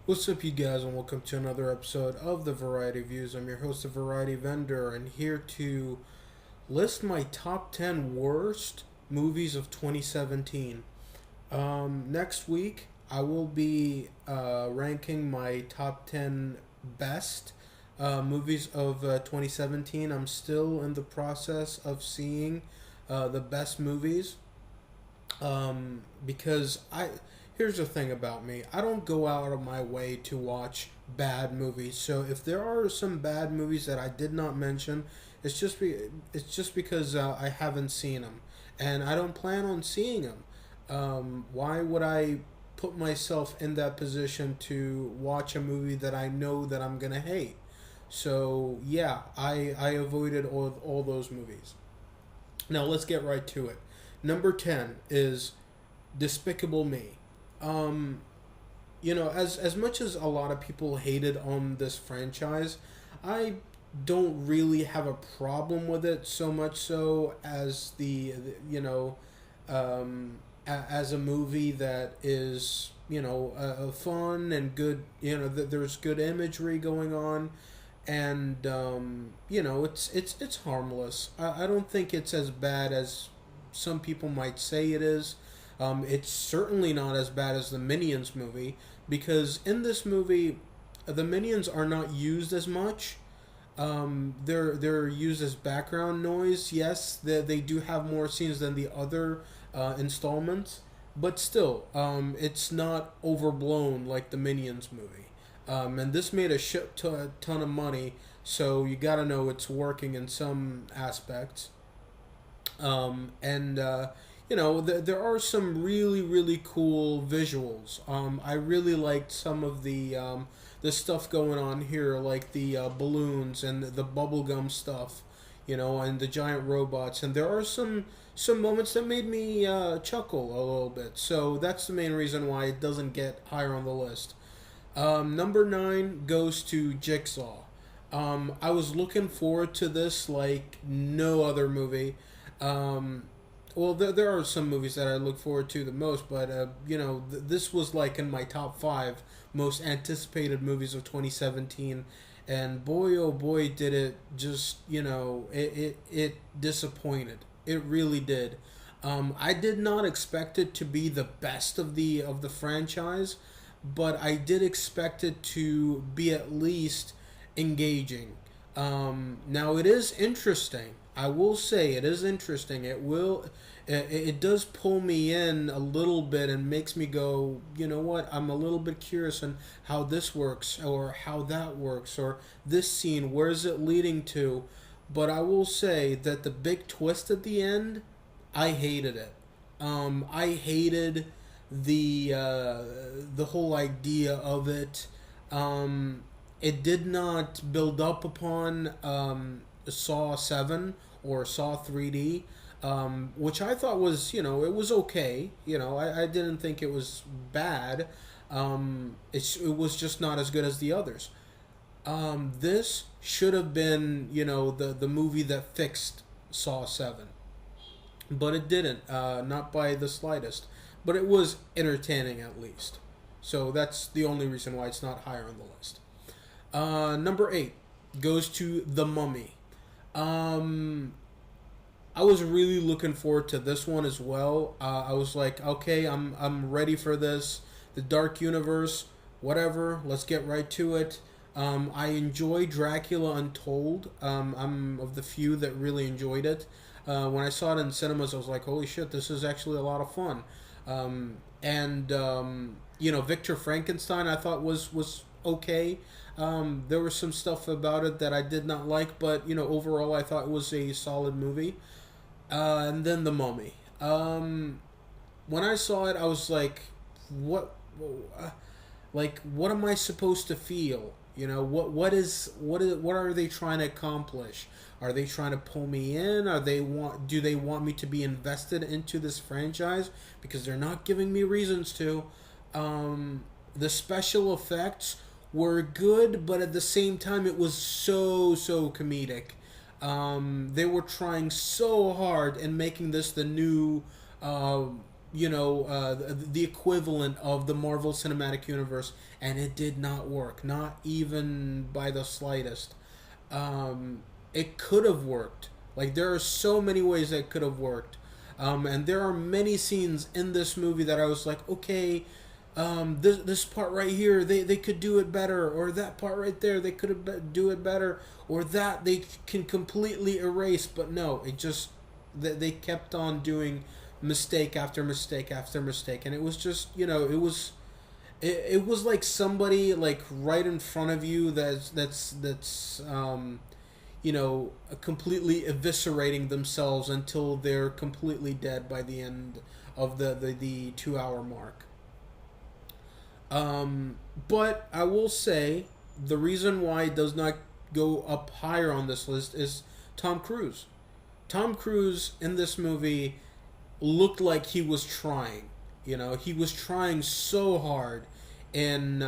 What's up, you guys, and welcome to another episode of the Variety Views. I'm your host, the Variety Vendor, and here to list my top 10 worst movies of 2017. Next week, I will be ranking my top 10 best movies of 2017. I'm still in the process of seeing the best movies because here's the thing about me. I don't go out of my way to watch bad movies. So if there are some bad movies that I did not mention, it's just because I haven't seen them, and I don't plan on seeing them. Why would I put myself in that position to watch a movie that I know that I'm gonna hate? So yeah, I avoided all those movies. Now let's get right to it. Number 10 is Despicable Me. Um, as much as a lot of people hated on this franchise, I don't really have a problem with it so much so as as a movie that is fun and good. There's good imagery going on, and it's harmless. I don't think it's as bad as some people might say it is. It's certainly not as bad as the Minions movie, because in this movie, the Minions are not used as much. They're used as background noise. Yes, they do have more scenes than the other installments, but still, it's not overblown like the Minions movie. And this made a ton of money, so you gotta know it's working in some aspects. And there are some really really cool visuals. I really liked some of the stuff going on here, like the balloons and the bubblegum stuff, and the giant robots. And there are some moments that made me chuckle a little bit. So that's the main reason why it doesn't get higher on the list. Number 9 goes to Jigsaw. I was looking forward to this like no other movie. Um, there are some movies that I look forward to the most, but this was like in my top 5 most anticipated movies of 2017, and boy oh boy did it just it disappointed. It really did. I did not expect it to be the best of the franchise, but I did expect it to be at least engaging. Now it is interesting. I will say it is interesting. It does pull me in a little bit and makes me go, you know what? I'm a little bit curious on how this works or how that works or this scene. Where is it leading to? But I will say that the big twist at the end, I hated it. I hated the whole idea of it. It did not build up upon Saw 7 or Saw 3D, which I thought was, it was okay. I didn't think it was bad. It was just not as good as the others. This should have been, the movie that fixed Saw 7. But it didn't, not by the slightest. But it was entertaining at least. So that's the only reason why it's not higher on the list. Number 8 goes to The Mummy. Um, I was really looking forward to this one as well. I was like, okay, I'm ready for this. The Dark Universe, whatever. Let's get right to it. I enjoy Dracula Untold. I'm of the few that really enjoyed it. When I saw it in cinemas, I was like, holy shit, this is actually a lot of fun. Victor Frankenstein, I thought was okay. There was some stuff about it that I did not like, but overall, I thought it was a solid movie. And then The Mummy. When I saw it, I was like, what? What am I supposed to feel? What are they trying to accomplish? Are they trying to pull me in? Do they want me to be invested into this franchise? Because they're not giving me reasons to. The special effects were good, but at the same time, it was so comedic. They were trying so hard in making this the new the equivalent of the Marvel Cinematic Universe, and it did not work, not even by the slightest. It could have worked. Like, there are so many ways that it could have worked. And there are many scenes in this movie that I was like, okay, this part right here, they could do it better, or that part right there, they could have do it better, or that they can completely erase. But no, it just they kept on doing mistake after mistake after mistake, and it was just it was like somebody like right in front of you that's completely eviscerating themselves until they're completely dead by the end of the 2 hour mark. But I will say the reason why it does not go up higher on this list is Tom Cruise. Tom Cruise in this movie looked like he was trying. He was trying so hard in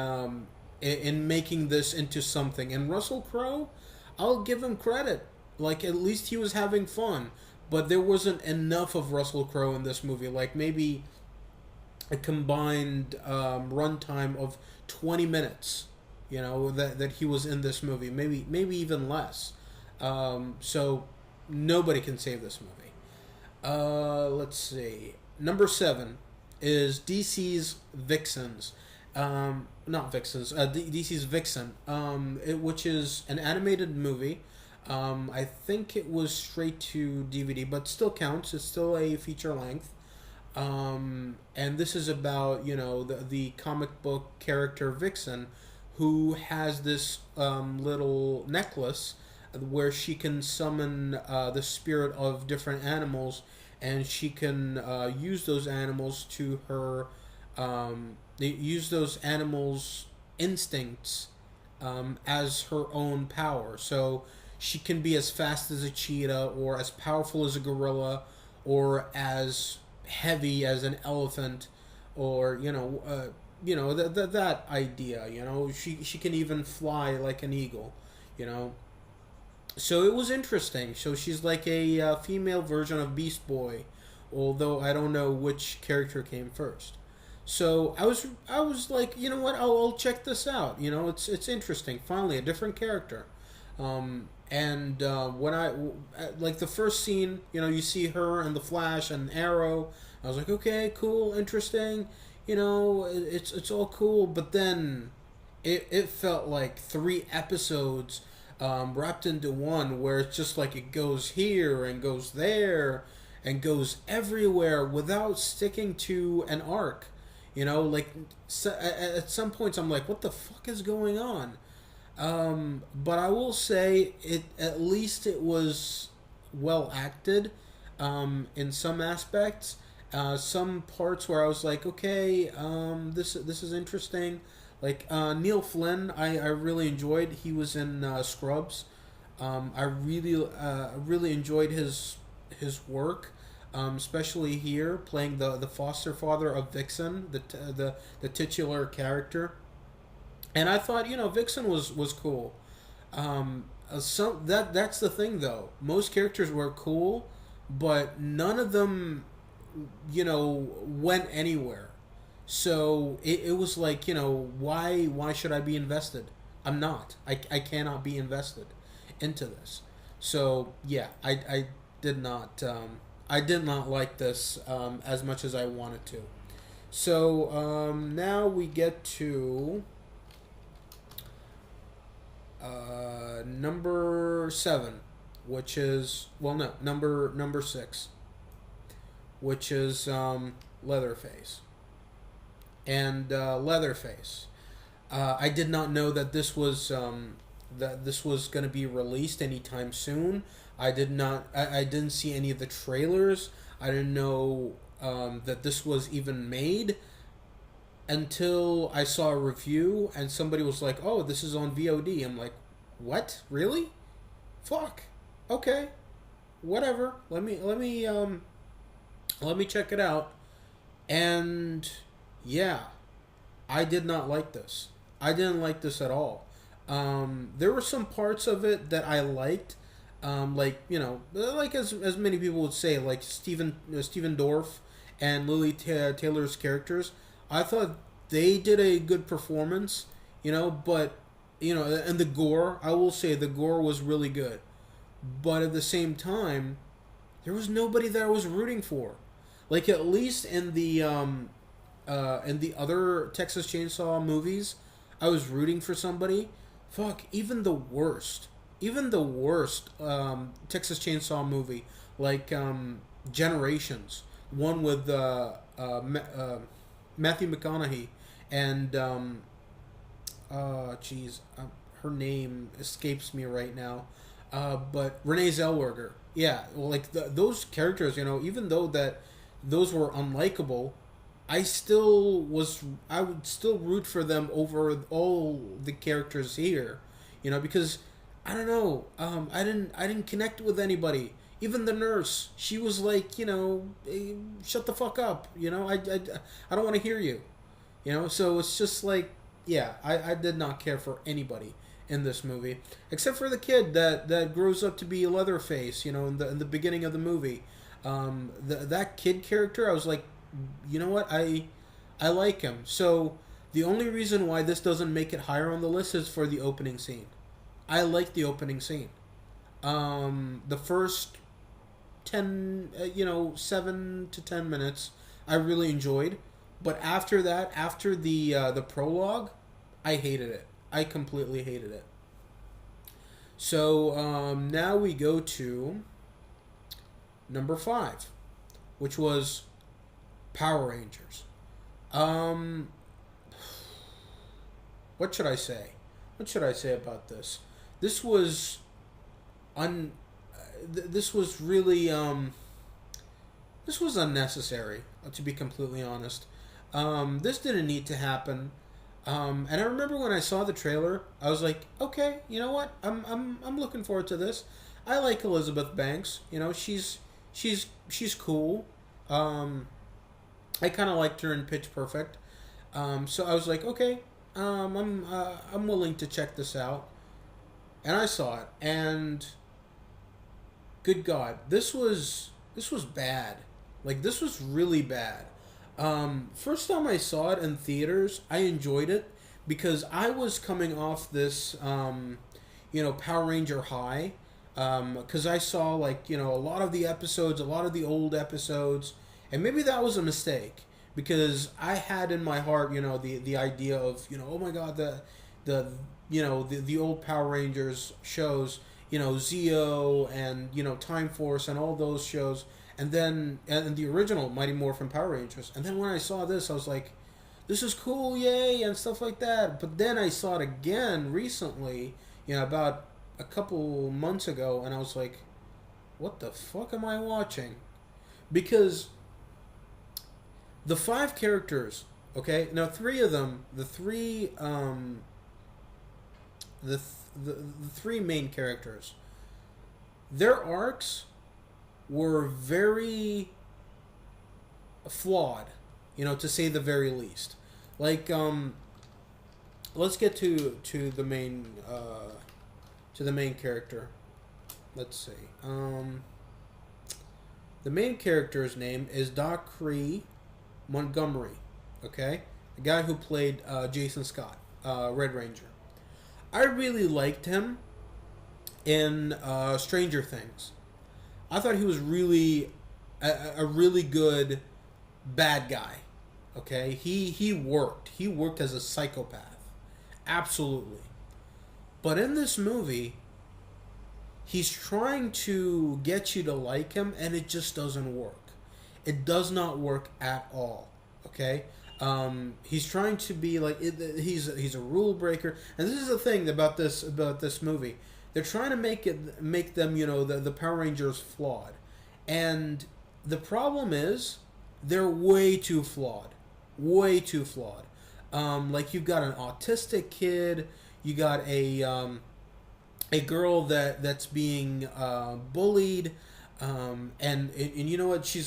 in making this into something. And Russell Crowe, I'll give him credit. Like, at least he was having fun. But there wasn't enough of Russell Crowe in this movie. Like, maybe a combined runtime of 20 minutes. That he was in this movie. Maybe even less. So nobody can save this movie. Let's see. Number 7 is DC's Vixens. Not Vixens. DC's Vixen. Which is an animated movie. I think it was straight to DVD, but still counts. It's still a feature length. And this is about the comic book character Vixen, who has this little necklace where she can summon the spirit of different animals, and she can use those animals to her use those animals' instincts as her own power. So she can be as fast as a cheetah, or as powerful as a gorilla, or as heavy as an elephant, or that idea. She can even fly like an eagle. So it was interesting. So she's like a female version of Beast Boy, although I don't know which character came first. So I was like, you know what? I'll check this out. It's interesting. Finally, a different character. And when I like the first scene, you see her and the Flash and Arrow. I was like, okay, cool, interesting. It's all cool. But then it felt like 3 episodes wrapped into one, where it's just like it goes here and goes there and goes everywhere without sticking to an arc. Like, so, at some points I'm like, what the fuck is going on? But I will say at least it was well acted in some aspects. Some parts where I was like, okay, this is interesting. Like, Neil Flynn, I really enjoyed. He was in Scrubs. I really enjoyed his work, especially here playing the foster father of Vixen, the titular character. And I thought, Vixen was cool. That's the thing, though. Most characters were cool, but none of them, went anywhere. So it was like, why should I be invested? I'm not. I cannot be invested into this. So yeah, I did not I did not like this as much as I wanted to. So now we get to number 7, which is, well, no, number 6, which is Leatherface. And Leatherface, I did not know that this was going to be released anytime soon. I didn't see any of the trailers. I didn't know that this was even made until I saw a review and somebody was like, "Oh, this is on VOD." I'm like, "What? Really? Fuck. Okay. Whatever. Let me check it out." And yeah, I did not like this. I didn't like this at all. There were some parts of it that I liked, like, like as many people would say, like Stephen Dorff and Taylor's characters, I thought they did a good performance, but and the gore, I will say the gore was really good. But at the same time, there was nobody that I was rooting for. Like at least in the other Texas Chainsaw movies, I was rooting for somebody. Fuck, even the worst Texas Chainsaw movie, like Generations, one with Matthew McConaughey and jeez, her name escapes me right now, but Renee Zellweger. Yeah, well, like those characters, even though that those were unlikable, I would still root for them over all the characters here, because I don't know, I didn't connect with anybody. Even the nurse, she was like, shut the fuck up, I don't want to hear you, So it's just like, yeah, I did not care for anybody in this movie except for the kid that grows up to be Leatherface, in the beginning of the movie. That kid character, I was like, you know what, I like him. So the only reason why this doesn't make it higher on the list is for the opening scene. I like the opening scene. The first 7 to 10 minutes, I really enjoyed, but after that, after the prologue, I hated it. I completely hated it. So now we go to number 5, which was Power Rangers. Um, what should I say? What should I say about this? This was this was really this was unnecessary, to be completely honest. This didn't need to happen. And I remember when I saw the trailer, I was like, okay, you know what? I'm looking forward to this. I like Elizabeth Banks. She's cool. I kind of liked her in Pitch Perfect. So I was like, okay, I'm willing to check this out. And I saw it, and good God, this was bad. Like, this was really bad. First time I saw it in theaters, I enjoyed it because I was coming off this, Power Ranger high. Because I saw, like, a lot of the episodes, a lot of the old episodes, and maybe that was a mistake because I had in my heart, the idea of, oh my God, the old Power Rangers shows, Zeo and Time Force and all those shows, and then and the original Mighty Morphin Power Rangers. And then when I saw this, I was like, this is cool, yay, and stuff like that. But then I saw it again recently, about a couple months ago, and I was like, what the fuck am I watching? Because the 5 characters, okay, now 3 of them, the 3 main characters, their arcs were very flawed, to say the very least. Like, let's get to the main character. Let's see. The main character's name is Dacre Montgomery. Okay, the guy who played Jason Scott, Red Ranger. I really liked him in Stranger Things. I thought he was really a really good bad guy. Okay, he worked. He worked as a psychopath, absolutely. But in this movie, he's trying to get you to like him, and it just doesn't work. It does not work at all. Okay, he's trying to be like he's a rule breaker, and this is the thing about this movie. They're trying to make them the Power Rangers flawed, and the problem is they're way too flawed, way too flawed. Like, you've got an autistic kid, you got a girl that's being bullied, and you know what, she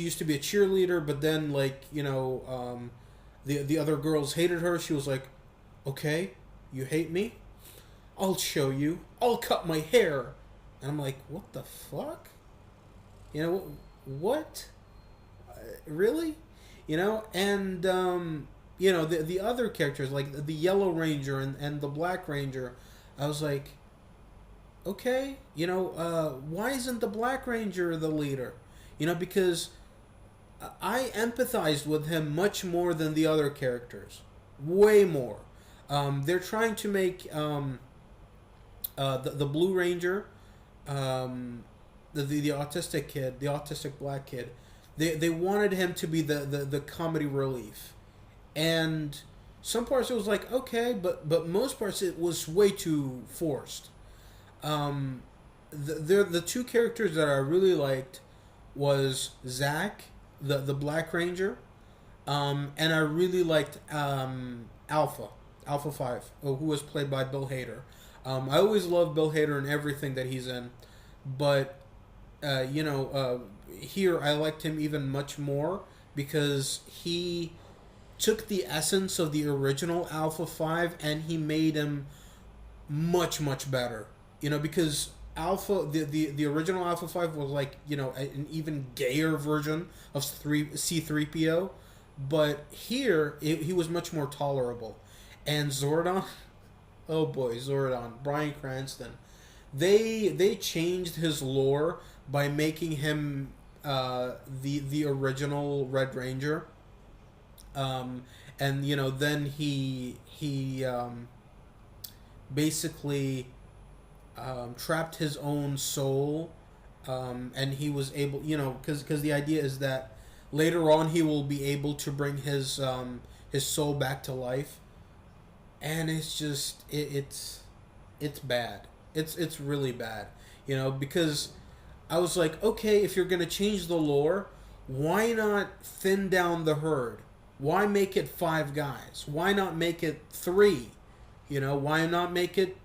used to be a cheerleader, but then, like, the other girls hated her. She was like, okay, you hate me, I'll show you, I'll cut my hair. And I'm like, what the fuck? What? really, and the other characters like the Yellow Ranger and the Black Ranger, I was like, okay, why isn't the Black Ranger the leader? Because I empathized with him much more than the other characters, way more. They're trying to make the Blue Ranger, the autistic kid, the autistic black kid. They wanted him to be the comedy relief, and some parts it was like okay, but most parts it was way too forced. The two characters that I really liked was Zach, the Black Ranger, and I really liked Alpha 5, who was played by Bill Hader. I always love Bill Hader and everything that he's in, but here I liked him even much more because he took the essence of the original Alpha 5 and he made him much much better. Because Alpha the original Alpha 5 was like, an even gayer version of C3PO, but here he was much more tolerable. And Zordon, oh boy, Zordon, Bryan Cranston. They changed his lore by making him the original Red Ranger. And then he basically trapped his own soul, and he was able, because the idea is that later on he will be able to bring his soul back to life, and it's just it's bad. It's really bad, because I was like, okay, if you're gonna change the lore, why not thin down the herd? Why make it 5 guys? Why not make it 3? Why not make it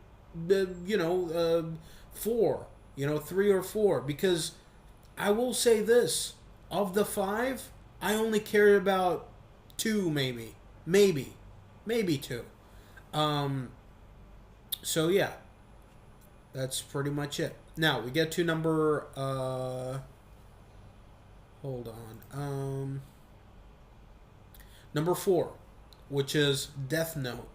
4? 3 or 4? Because I will say this: of the 5, I only care about 2, maybe 2. So yeah, that's pretty much it. Now we get to number. Hold on. Number 4, which is Death Note.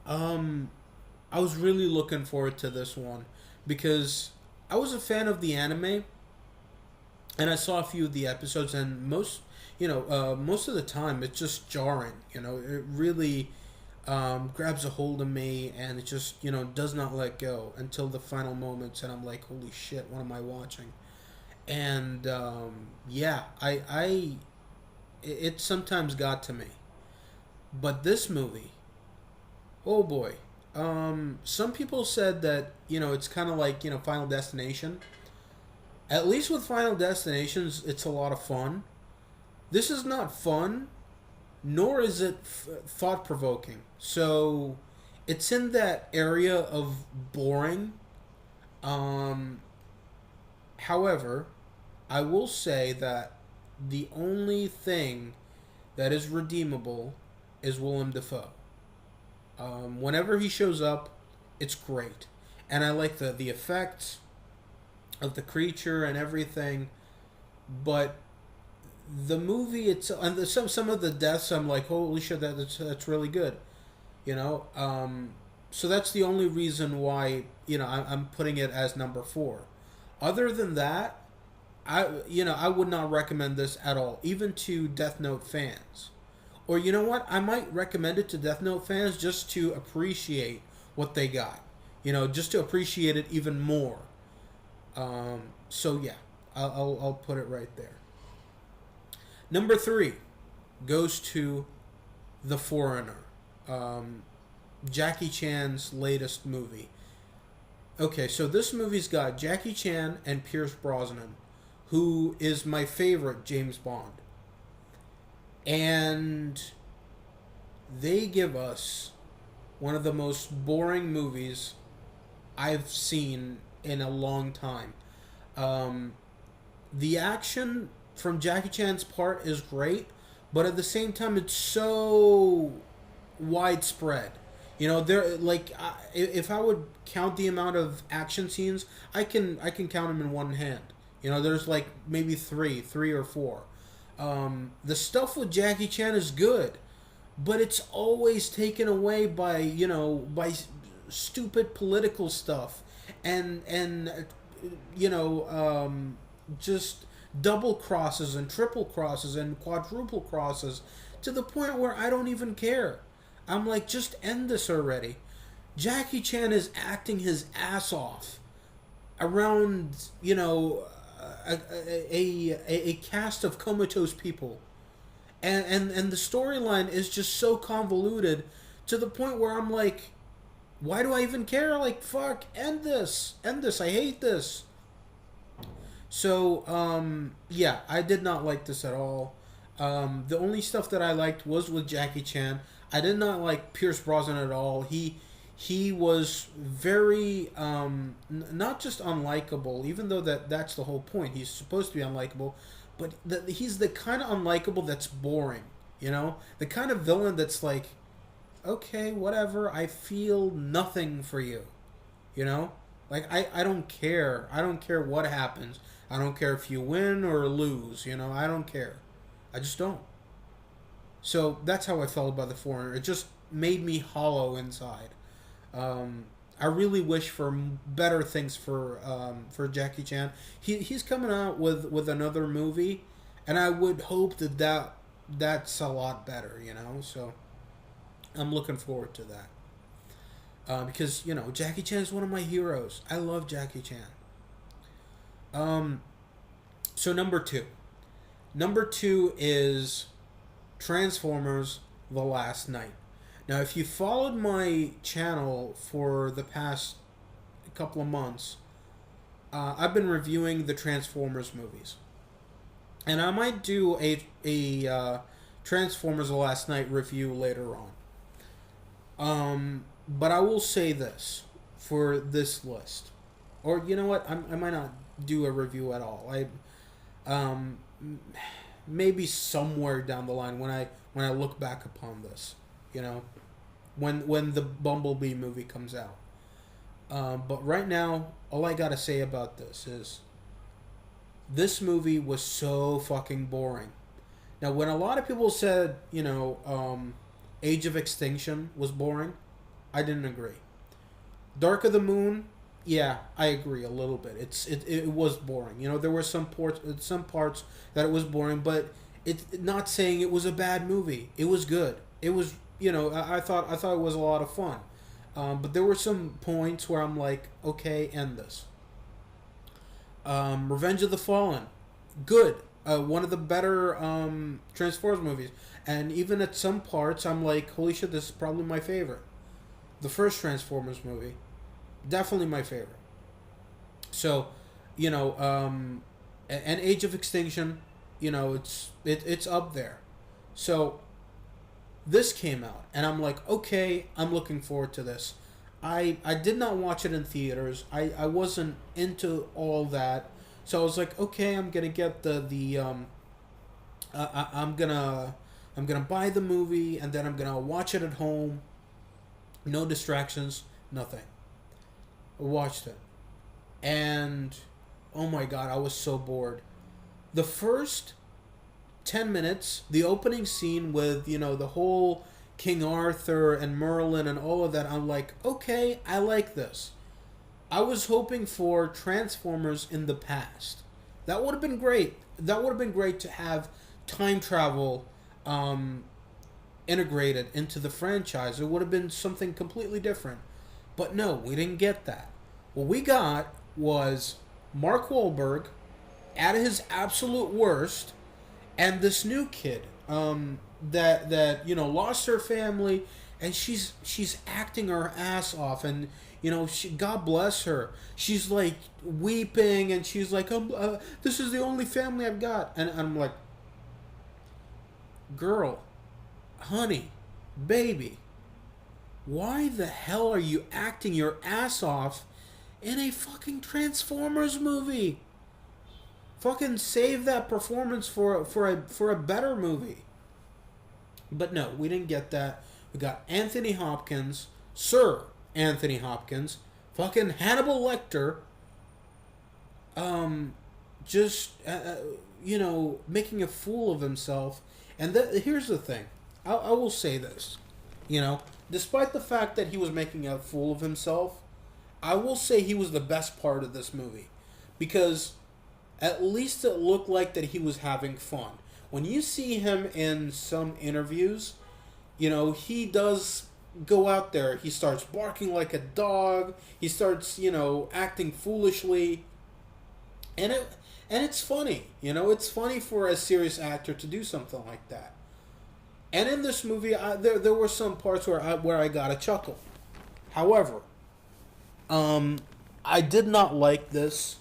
I was really looking forward to this one because I was a fan of the anime, and I saw a few of the episodes, and most of the time it's just jarring. It really grabs a hold of me, and it just does not let go until the final moments, and I'm like, holy shit, what am I watching? And yeah, it sometimes got to me, but this movie, oh boy. Some people said that it's kind of like Final Destination. At least with Final Destinations, it's a lot of fun. This is not fun, nor is it thought provoking. So it's in that area of boring. However, I will say that the only thing that is redeemable is Willem Dafoe. Whenever he shows up, it's great, and I like the effects of the creature and everything. But the movie itself, and some of the deaths, I'm like, holy shit, that's really good, So that's the only reason why I'm putting it as number 4. Other than that, I would not recommend this at all, even to Death Note fans. Or you know what? I might recommend it to Death Note fans just to appreciate what they got. Just to appreciate it even more. So yeah, I'll put it right there. Number 3 goes to The Foreigner, Jackie Chan's latest movie. Okay, so this movie's got Jackie Chan and Pierce Brosnan, who is my favorite James Bond. And they give us one of the most boring movies I've seen in a long time. The action from Jackie Chan's part is great, but at the same time, it's so widespread. If I would count the amount of action scenes, I can count them in one hand. There's like maybe three or four. The stuff with Jackie Chan is good, but it's always taken away by stupid political stuff and just double crosses and triple crosses and quadruple crosses to the point where I don't even care. I'm like, just end this already. Jackie Chan is acting his ass off around, a cast of comatose people. And the storyline is just so convoluted to the point where I'm like, why do I even care? Like, fuck, end this. End this. I hate this. So, yeah, I did not like this at all. The only stuff that I liked was with Jackie Chan. I did not like Pierce Brosnan at all. He was very not just unlikable, even though that's the whole point. He's supposed to be unlikable, but he's the kind of unlikable that's boring. The kind of villain that's like, okay, whatever. I feel nothing for you. Like I don't care. I don't care what happens. I don't care if you win or lose. I don't care. I just don't. So that's how I felt about The Foreigner. It just made me hollow inside. I really wish for better things for Jackie Chan. He's coming out with another movie, and I would hope that's a lot better. So I'm looking forward to that. Because Jackie Chan is one of my heroes. I love Jackie Chan. So number two. Number two is Transformers: The Last Knight. Now, if you followed my channel for the past couple of months, I've been reviewing the Transformers movies, and I might do a Transformers: The Last Knight review later on. But I will say this for this list, or you know what, I might not do a review at all. Maybe somewhere down the line when I look back upon this. When the Bumblebee movie comes out. But right now, all I gotta say about this is this movie was so fucking boring. Now, when a lot of people said, Age of Extinction was boring, I didn't agree. Dark of the Moon, yeah, I agree a little bit. It was boring. There were some parts that it was boring, but it's not saying it was a bad movie. It was good. It was, I thought it was a lot of fun. But there were some points where I'm like, okay, end this. Revenge of the Fallen, good. One of the better Transformers movies. And even at some parts, I'm like, holy shit, this is probably my favorite. The first Transformers movie, definitely my favorite. So, and Age of Extinction, it's up there. So this came out, and I'm like, okay, I'm looking forward to this. I did not watch it in theaters. I wasn't into all that, so I was like, okay, I'm gonna get I'm gonna buy the movie, and then I'm gonna watch it at home. No distractions, nothing. I watched it, and oh my god, I was so bored. The first 10 minutes, the opening scene with, the whole King Arthur and Merlin and all of that, I'm like, okay, I like this. I was hoping for Transformers in the past. That would have been great. That would have been great to have time travel integrated into the franchise. It would have been something completely different. But no, we didn't get that. What we got was Mark Wahlberg at his absolute worst, and this new kid that lost her family, and she's acting her ass off, and God bless her, she's like weeping, and she's like, this is the only family I've got, and I'm like, girl, honey, baby, why the hell are you acting your ass off in a fucking Transformers movie? Fucking save that performance for a better movie. But no, we didn't get that. We got Anthony Hopkins, Sir Anthony Hopkins, fucking Hannibal Lecter. making a fool of himself. And here's the thing, I will say this, despite the fact that he was making a fool of himself, I will say he was the best part of this movie, because at least it looked like that he was having fun. When you see him in some interviews, he does go out there. He starts barking like a dog. He starts, acting foolishly, and it's funny. It's funny for a serious actor to do something like that. And in this movie, there were some parts where I got a chuckle. However, I did not like this.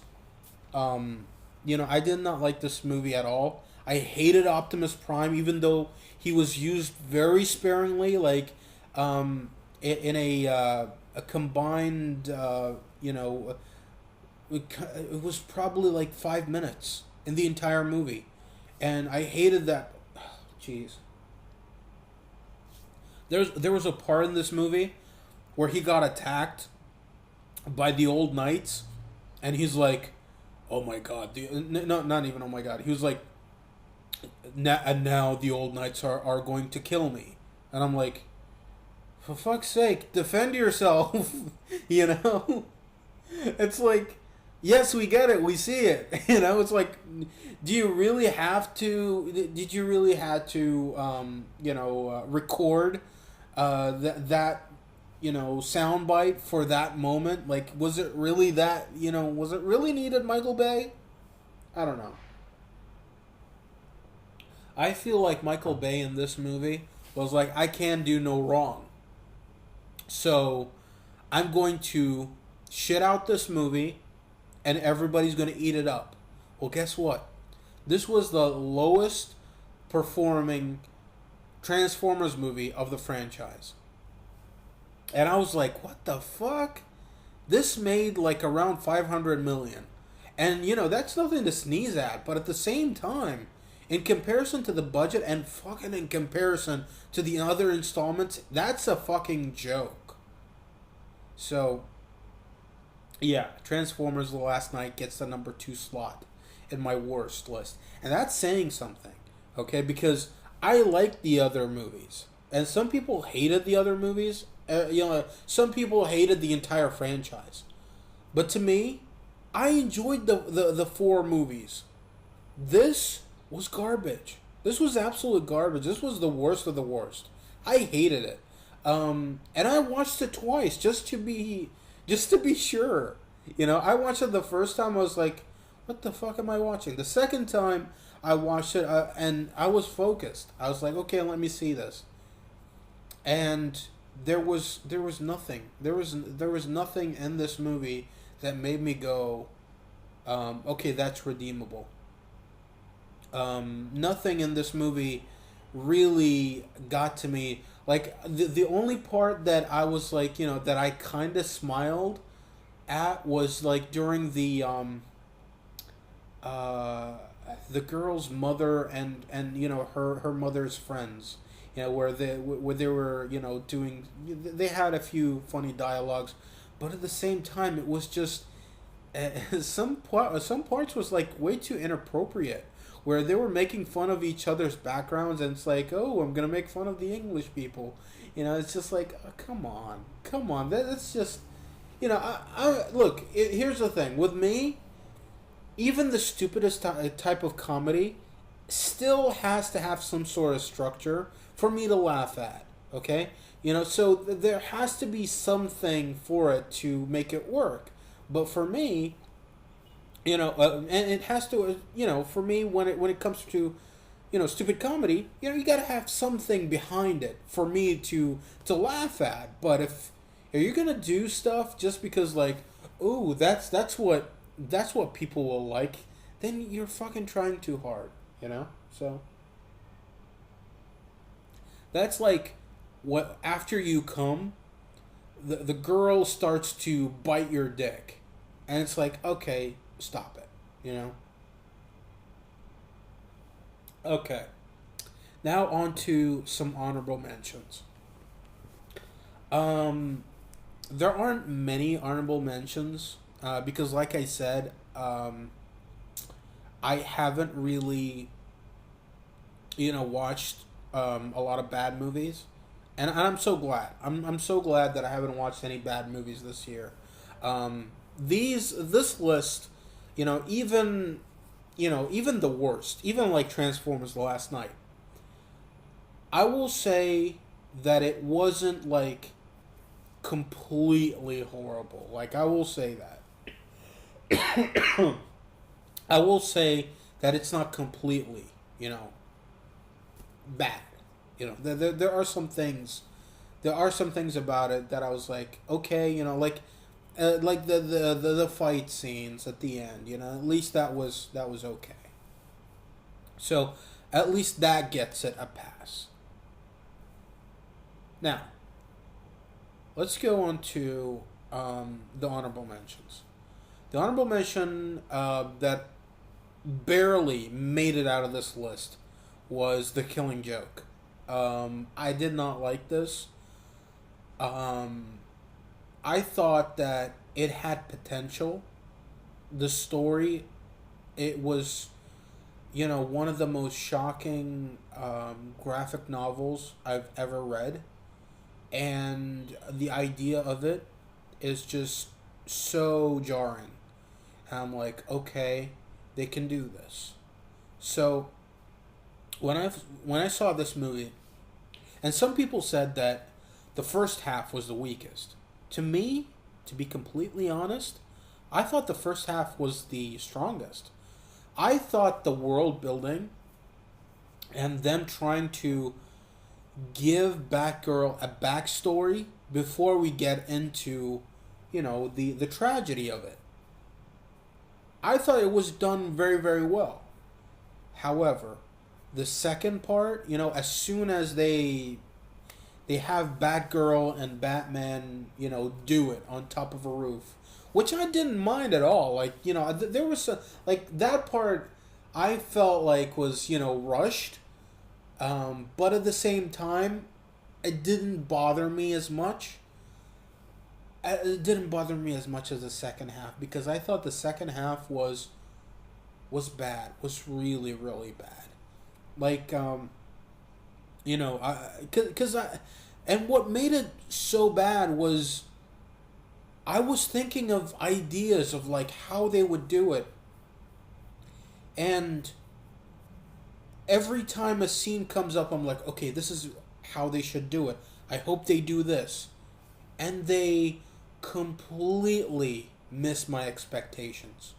I did not like this movie at all. I hated Optimus Prime, even though he was used very sparingly, like in a combined, it was probably like 5 minutes in the entire movie, and I hated that. Jeez. There was a part in this movie where he got attacked by the old knights, and he's like, "Oh my god!" Not even "Oh my god." He was like, and now the old knights are going to kill me, and I'm like, for fuck's sake, defend yourself. you know, it's like, yes, we get it, we see it. It's like, do you really have to? Did you really have to? Record that soundbite for that moment? Like, was it really that? Was it really needed, Michael Bay? I don't know. I feel like Michael Bay in this movie was like, I can do no wrong. So, I'm going to shit out this movie, and everybody's going to eat it up. Well, guess what? This was the lowest performing Transformers movie of the franchise. And I was like, what the fuck? This made like around 500 million. And, that's nothing to sneeze at. But at the same time, in comparison to the budget and fucking in comparison to the other installments, that's a fucking joke. So, yeah, Transformers The Last Knight gets the number 2 slot in my worst list. And that's saying something, okay? Because I like the other movies. And some people hated the other movies. Some people hated the entire franchise. But to me, I enjoyed the 4 movies. This was garbage. This was absolute garbage. This was the worst of the worst. I hated it. And I watched it twice just to be sure. I watched it the first time. I was like, what the fuck am I watching? The second time I watched it, and I was focused. I was like, okay, let me see this. And there was nothing. There was nothing in this movie that made me go, okay, that's redeemable. Nothing in this movie really got to me. Like, the only part that I was like, that I kind of smiled at was like during the girl's mother and her mother's friends, where they were doing, they had a few funny dialogues, but at the same time it was just some parts was like way too inappropriate, where they were making fun of each other's backgrounds, and it's like, oh, I'm gonna make fun of the English people. It's just like, oh, come on, that's just, look. Here's the thing with me. Even the stupidest type of comedy still has to have some sort of structure for me to laugh at. Okay, so there has to be something for it to make it work. But for me, and it has to, for me, when it comes to, stupid comedy, you got to have something behind it for me to laugh at. But if you're gonna do stuff just because, like, ooh, that's what people will like, then you're fucking trying too hard, So that's like, what, after you come, the girl starts to bite your dick, and it's like, okay, stop it, Okay. Now on to some honorable mentions. There aren't many honorable mentions, because, like I said, I haven't really, watched a lot of bad movies, and I'm so glad. I'm so glad that I haven't watched any bad movies this year. This list, even even the worst, even like Transformers: The Last Night, I will say that it wasn't like completely horrible. Like I will say that. I will say that it's not completely, bad. There are some things. There are some things about it that I was like, okay, like the fight scenes at the end. At least that was okay. So, at least that gets it a pass. Now, let's go on to the honorable mentions. The honorable mention that barely made it out of this list was The Killing Joke. I did not like this. Um, I thought that it had potential. The story, it was, one of the most shocking graphic novels I've ever read. And the idea of it is just so jarring. And I'm like, okay, they can do this. So when I saw this movie, and some people said that the first half was the weakest. To me, to be completely honest, I thought the first half was the strongest. I thought the world building and them trying to give Batgirl a backstory before we get into, the tragedy of it. I thought it was done very, very well. However, the second part, as soon as they have Batgirl and Batman, do it on top of a roof, which I didn't mind at all. Like, there was like that part I felt like was, rushed, but at the same time, it didn't bother me as much. It didn't bother me as much as the second half because I thought the second half was bad, was really really bad. Like because I and what made it so bad was I was thinking of ideas of like how they would do it, and every time a scene comes up, I'm like, okay, this is how they should do it. I hope they do this, and they completely miss my expectations.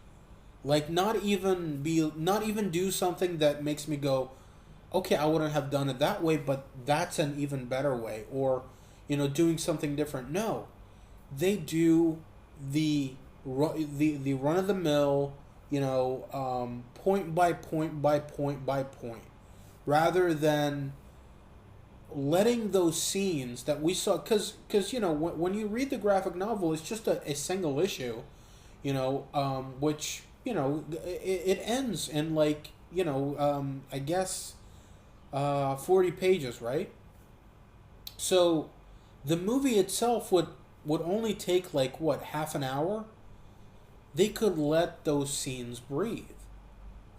Like not even do something that makes me go, okay, I wouldn't have done it that way, but that's an even better way, or doing something different. No, they do the the run of the mill, point by point by point by point, rather than letting those scenes that we saw, because when you read the graphic novel, it's just a single issue, which it ends in like I guess 40 pages, right? So the movie itself would only take like what, half an hour. They could let those scenes breathe.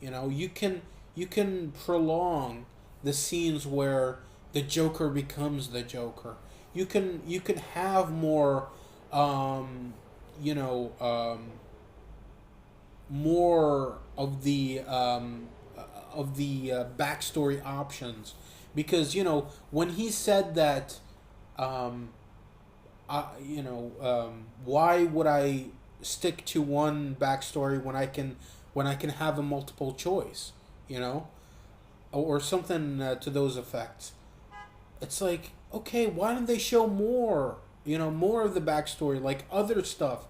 You can prolong the scenes where the Joker becomes the Joker. You can have more um you know more of the backstory options, because when he said that, um why would I stick to one backstory when I can have a multiple choice, you know, or something to those effects. It's like, okay, why don't they show more? More of the backstory, like other stuff,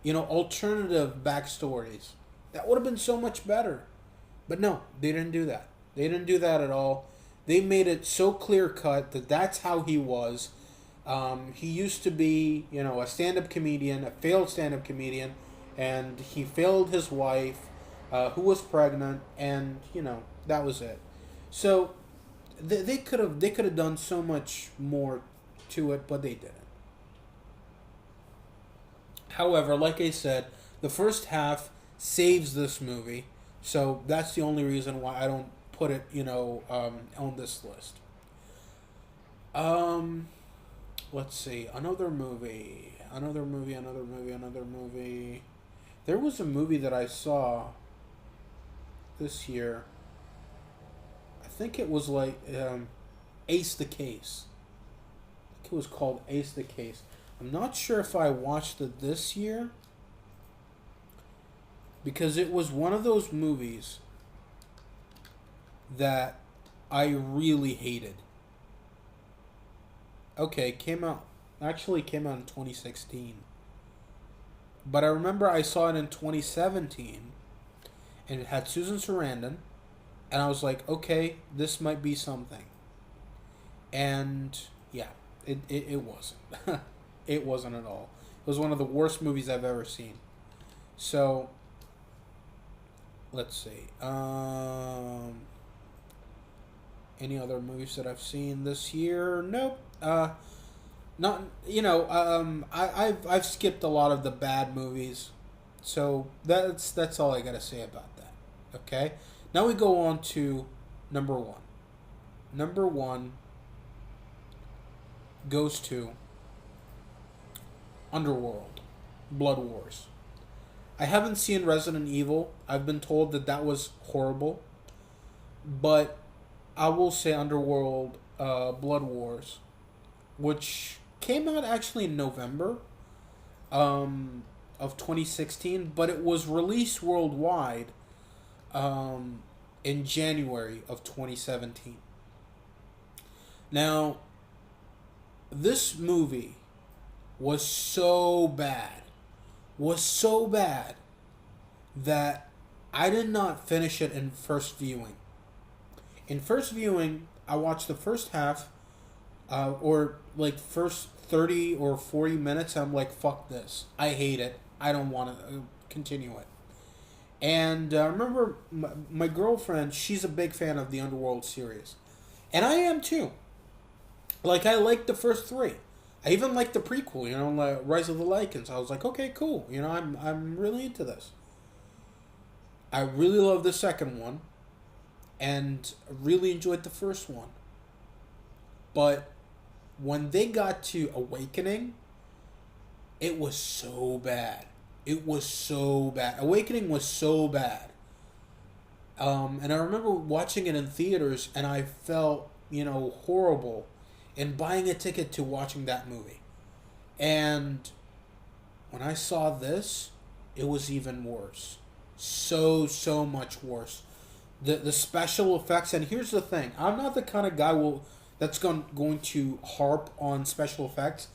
alternative backstories. That would have been so much better. But no, they didn't do that. They didn't do that at all. They made it so clear cut that that's how he was. He used to be, a stand-up comedian, a failed stand-up comedian, and he failed his wife, who was pregnant, and that was it. So they could have done so much more to it, but they didn't. However, like I said, the first half saves this movie. So that's the only reason why I don't put it, on this list. Um, let's see. Another movie. There was a movie that I saw this year. I think it was like Ace the Case. I think it was called Ace the Case. I'm not sure if I watched it this year because it was one of those movies that I really hated. Okay, came out in 2016. But I remember I saw it in 2017 and it had Susan Sarandon and I was like, okay, this might be something. And yeah, it wasn't. It wasn't at all. It was one of the worst movies I've ever seen. So, let's see. Any other movies that I've seen this year? Nope. Not I've skipped a lot of the bad movies, so that's all I gotta say about that. Okay, now we go on to number one. Number one goes to Underworld, Blood Wars. I haven't seen Resident Evil. I've been told that that was horrible, but I will say Underworld, Blood Wars, which came out actually in November of 2016, but it was released worldwide in January of 2017. Now, this movie was so bad that I did not finish it in first viewing. In first viewing, I watched the first half, or like first 30 or 40 minutes. I'm like, fuck this. I hate it. I don't want to continue it. And remember, my girlfriend, she's a big fan of the Underworld series. And I am too. Like, I liked the first three. I even liked the prequel, like Rise of the Lycans. I was like, okay, cool. I'm really into this. I really love the second one. And really enjoyed the first one. But when they got to Awakening, it was so bad. It was so bad. Awakening was so bad. And I remember watching it in theaters, and I felt, horrible in buying a ticket to watching that movie. And when I saw this, it was even worse. So much worse. The special effects, and here's the thing: I'm not the kind of guy that's going to harp on special effects,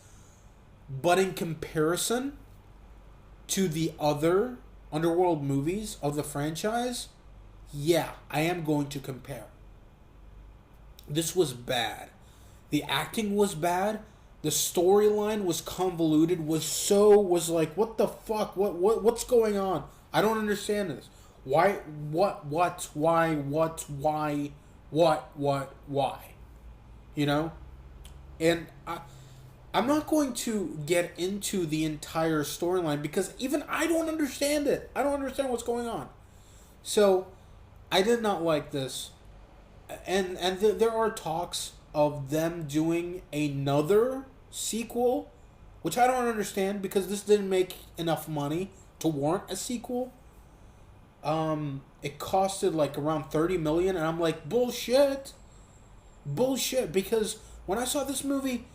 but in comparison to the other Underworld movies of the franchise, yeah, I am going to compare. This was bad. The acting was bad. The storyline was convoluted. Was like, what the fuck? What's going on? I don't understand this. Why? What? Why? What? Why? Why? And I'm not going to get into the entire storyline because even I don't understand it. I don't understand what's going on. So, I did not like this. And there are talks of them doing another sequel, which I don't understand because this didn't make enough money to warrant a sequel. It costed like around 30 million, and I'm like, bullshit, because when I saw this movie,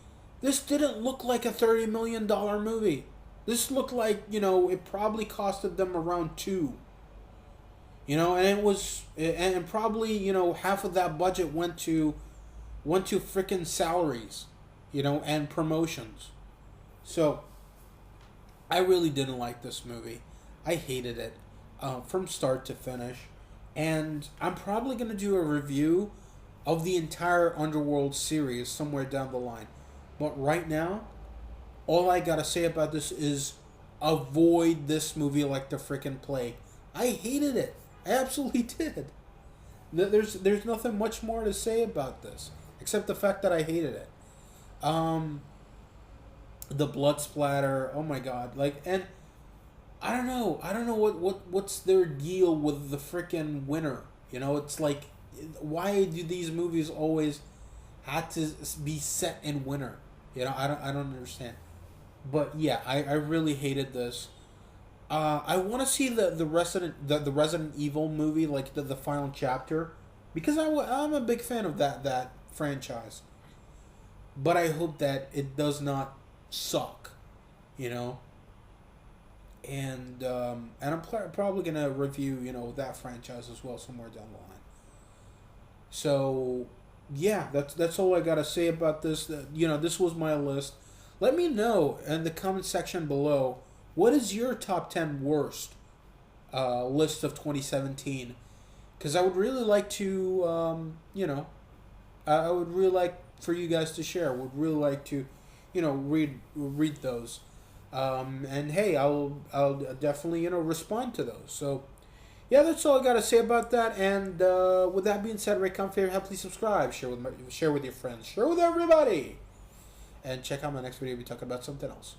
this didn't look like a $30 million movie. This looked like, it probably costed them around two. And it was, and probably, half of that budget went to frickin' salaries, and promotions. So, I really didn't like this movie. I hated it from start to finish. And I'm probably going to do a review of the entire Underworld series somewhere down the line. But right now, all I gotta say about this is avoid this movie like the frickin' plague. I hated it. I absolutely did. There's nothing much more to say about this except the fact that I hated it. The blood splatter. Oh my god! I don't know. I don't know what's their deal with the freaking winner. You know, it's like, why do these movies always have to be set in winter? You know, I don't understand. But yeah, I really hated this. I want to see the Resident Evil movie, like the final chapter, because I'm a big fan of that franchise. But I hope that it does not suck, you know. And I'm probably gonna review, you know, that franchise as well somewhere down the line. So yeah, that's all I gotta say about this. You know, this was my list. Let me know in the comment section below, what is your top 10 worst list of 2017? Because I would really like to, you know, I would really like for you guys to share. Would really like to, you know, read those. And hey, I'll definitely, you know, respond to those. So yeah, that's all I gotta say about that. And with that being said, rate, comment, favorite, please subscribe, share with your friends, share with everybody, and check out my next video. We talk about something else.